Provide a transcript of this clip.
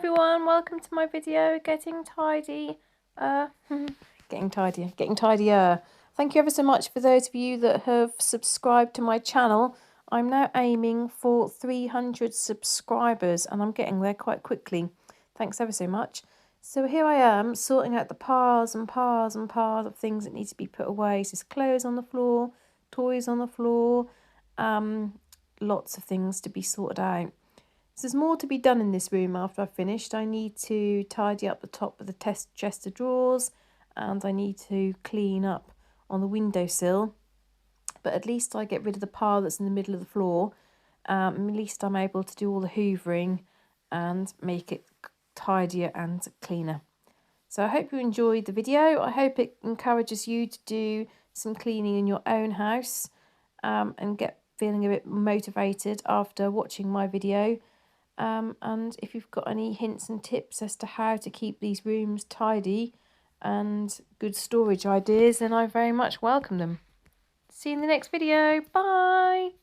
everyone, welcome to my video, getting tidy, getting tidier. Thank you ever so much for those of you that have subscribed to my channel. I'm now aiming for 300 subscribers and I'm getting there quite quickly. Thanks ever so much. So here I am sorting out the piles and piles and piles of things that need to be put away. So there's clothes on the floor, toys on the floor, lots of things to be sorted out. So there's more to be done in this room after I've finished. I need to tidy up the top of the chest of drawers and I need to clean up on the windowsill. But at least I get rid of the pile that's in the middle of the floor. At least I'm able to do all the hoovering and make it tidier and cleaner. So I hope you enjoyed the video. I hope it encourages you to do some cleaning in your own house and get feeling a bit motivated after watching my video. And if you've got any hints and tips as to how to keep these rooms tidy and good storage ideas, then I very much welcome them. See you in the next video. Bye!